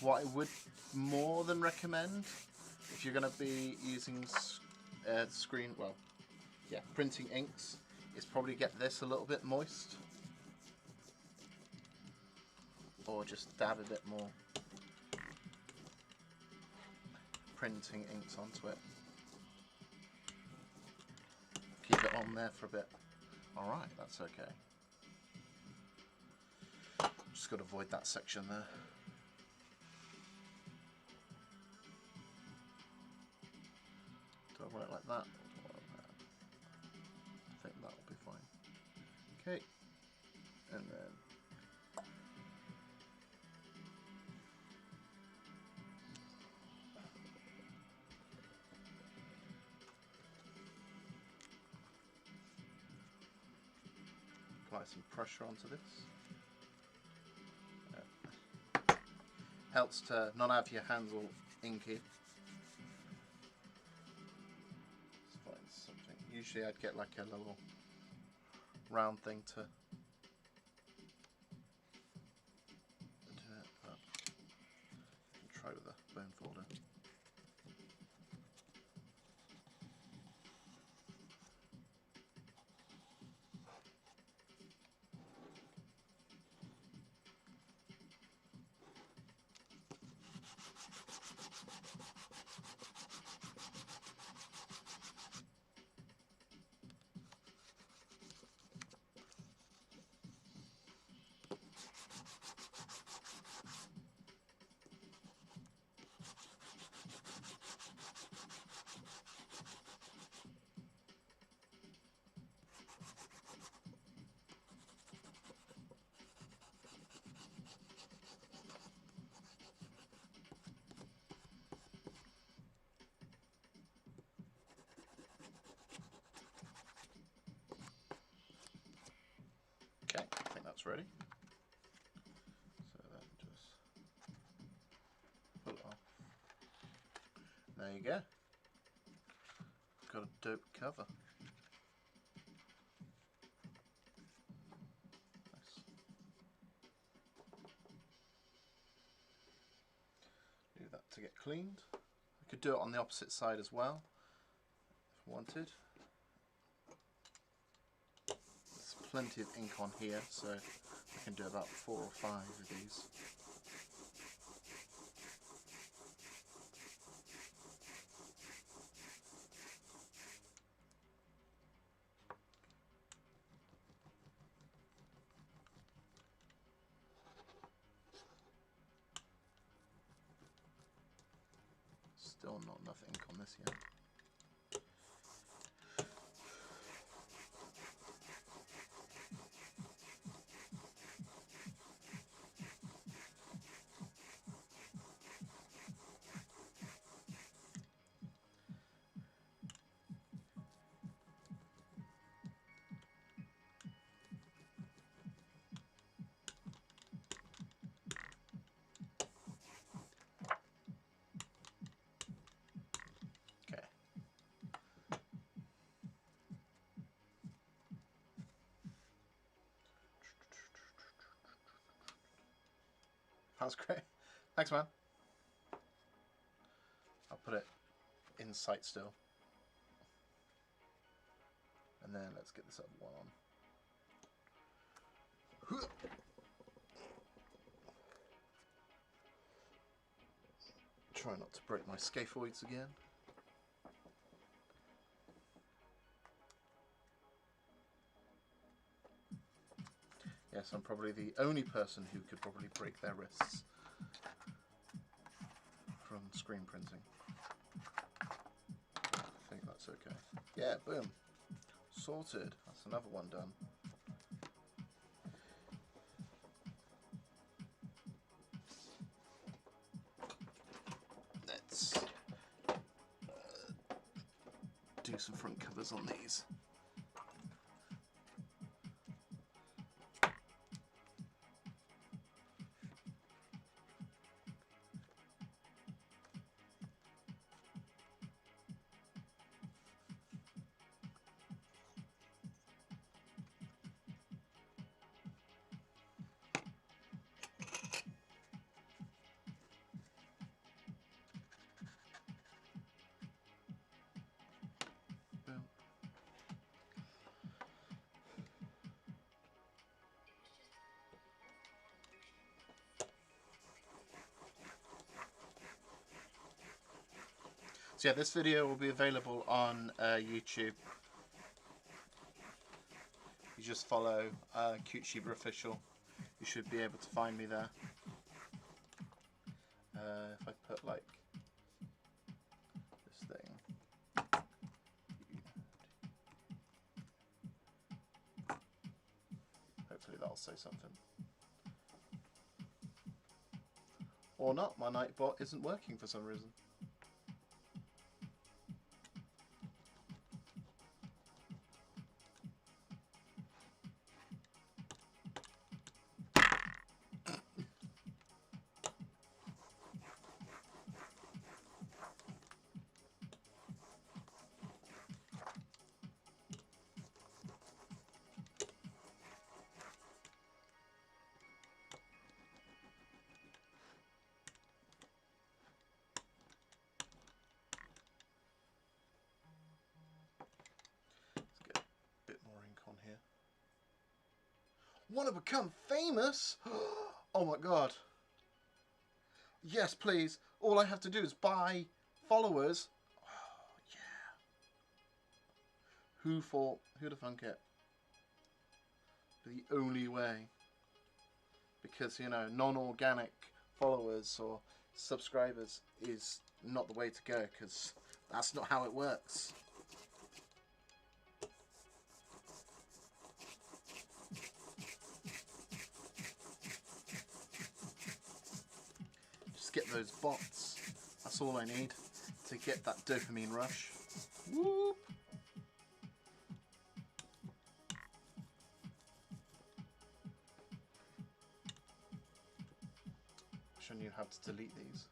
What I would more than recommend, if you're going to be using printing inks, is probably get this a little bit moist, or just dab a bit more printing inks onto it. Keep it on there for a bit. Alright, that's okay. Just got to avoid that section there. Do I want it like that? I think that will be fine. Okay, and then apply some pressure onto this. Helps to not have your hands all inky. Let's find something. Usually I'd get like a little round thing to do it, but I'll try with a bone folder. Okay, I think that's ready. So then just pull it off. There you go. Got a dope cover. Nice. Leave that to get cleaned. I could do it on the opposite side as well, if wanted. Plenty of ink on here, so I can do about 4 or 5 of these. Still not enough ink on this yet. That's great. Thanks, man. I'll put it in sight still. And then let's get this other one on. Try not to break my scaphoids again. Yes, I'm probably the only person who could probably break their wrists from screen printing. I think that's okay. Yeah, boom. Sorted. That's another one done. Let's do some front covers on these. So yeah, this video will be available on YouTube. You just follow Cute Sheba Official. You should be able to find me there. If I put like this thing. Hopefully that'll say something. Or not, my Nightbot isn't working for some reason. Want to become famous? Oh my god. Yes, please. All I have to do is buy followers. Oh, yeah. Who'd have thunk it? The only way. Because, you know, non-organic followers or subscribers is not the way to go, because that's not how it works. Get those bots. That's all I need to get that dopamine rush. Whoop. Wish I knew how to delete these.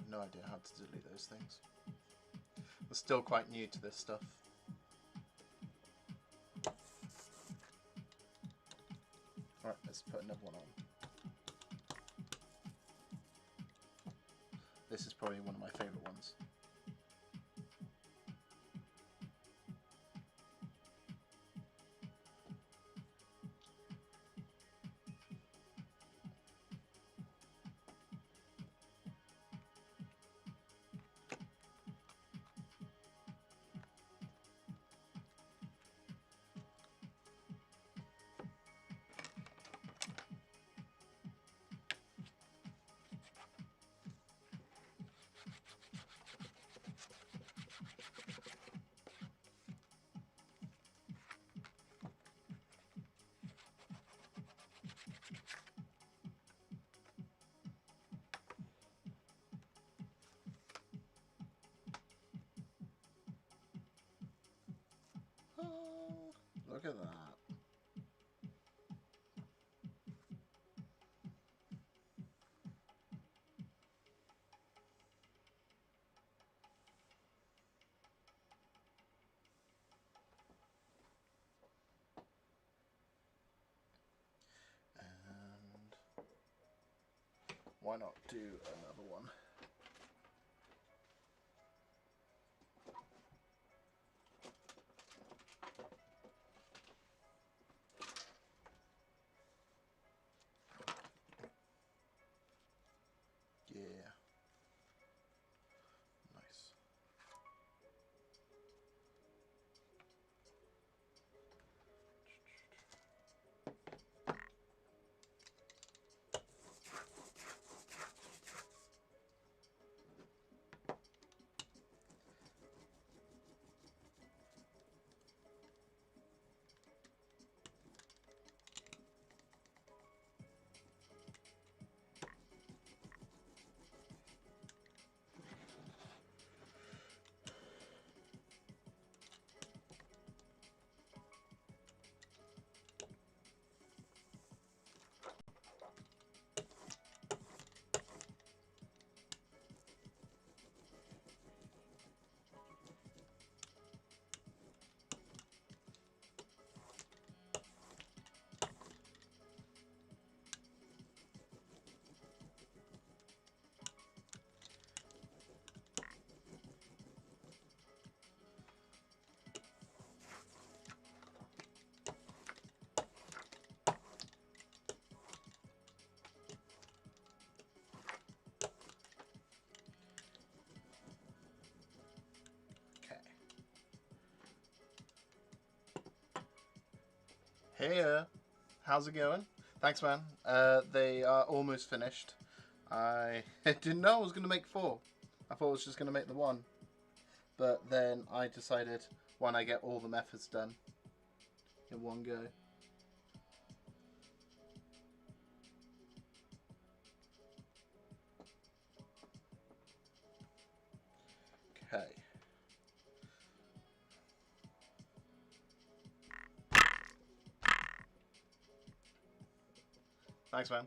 No idea how to delete those things. I'm still quite new to this stuff. Alright, let's put another one on. This is probably one of my favourite ones. Look at that. And why not do another one? Yeah. Nice. Hey, how's it going? Thanks, man. They are almost finished. I didn't know I was going to make 4. I thought I was just going to make the 1. But then I decided, why not get all the methods done in one go? Okay. Thanks, man.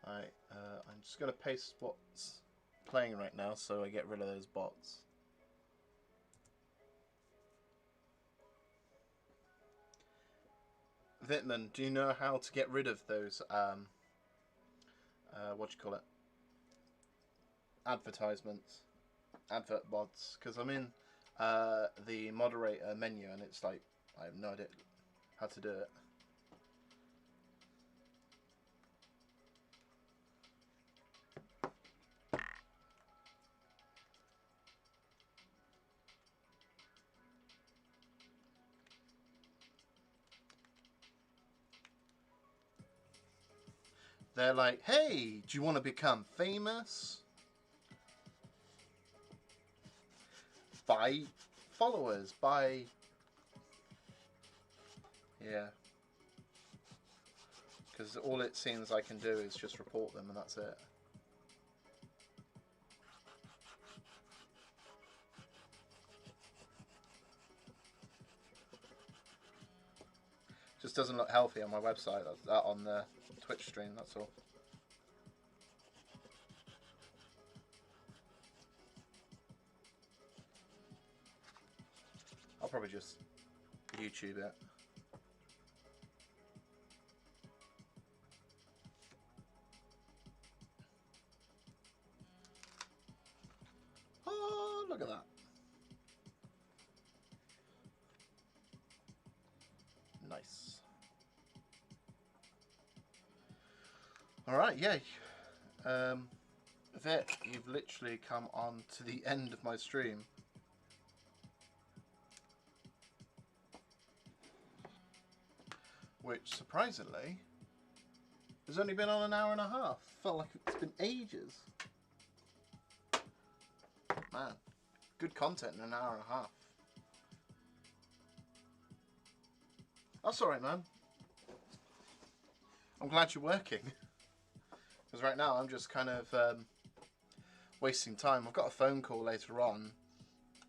Alright, I'm just going to paste what's playing right now so I get rid of those bots. Vitman, do you know how to get rid of those, what do you call it? Advertisements. Advert bots. Because I'm in the moderator menu and it's like, I have no idea how to do it. They're like, hey, do you want to become famous? Buy followers, buy... Yeah. Because all it seems I can do is just report them and that's it. Just doesn't look healthy on my website, on the Twitch stream, that's all. I'll probably just YouTube it. Oh, look at that. Nice. Alright, yay. Vic, you've literally come on to the end of my stream. Which, surprisingly, has only been on an hour and a half. Felt like it's been ages. Man, good content in an hour and a half. That's alright, man. I'm glad you're working. Because right now I'm just kind of wasting time. I've got a phone call later on,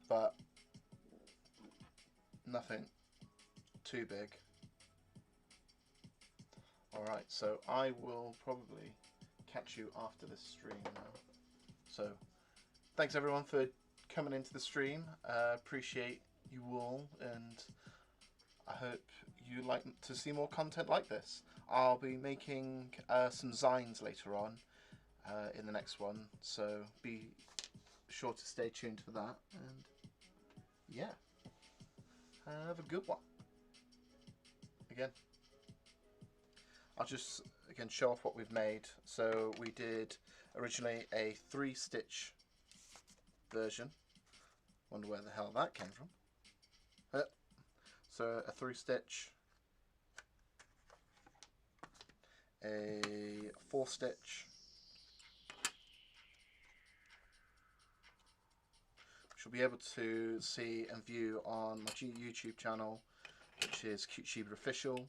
but nothing too big. Alright, so I will probably catch you after this stream now. So, thanks everyone for coming into the stream. Appreciate you all, and I hope you like to see more content like this. I'll be making some zines later on in the next one, so be sure to stay tuned for that. And yeah, have a good one. Again, I'll just again show off what we've made. So we did originally a 3-stitch version. Wonder where the hell that came from. So a 3-stitch, a 4-stitch, which you'll be able to see and view on my YouTube channel, which is CuteShiba Official,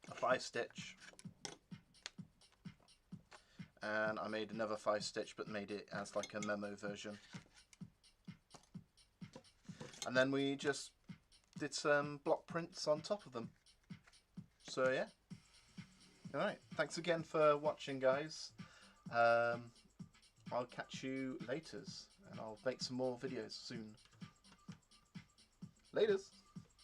a 5-stitch, and I made another 5-stitch but made it as like a memo version. And then we just did some block prints on top of them. So yeah. Alright, thanks again for watching, guys. I'll catch you later, and I'll make some more videos soon. Laters.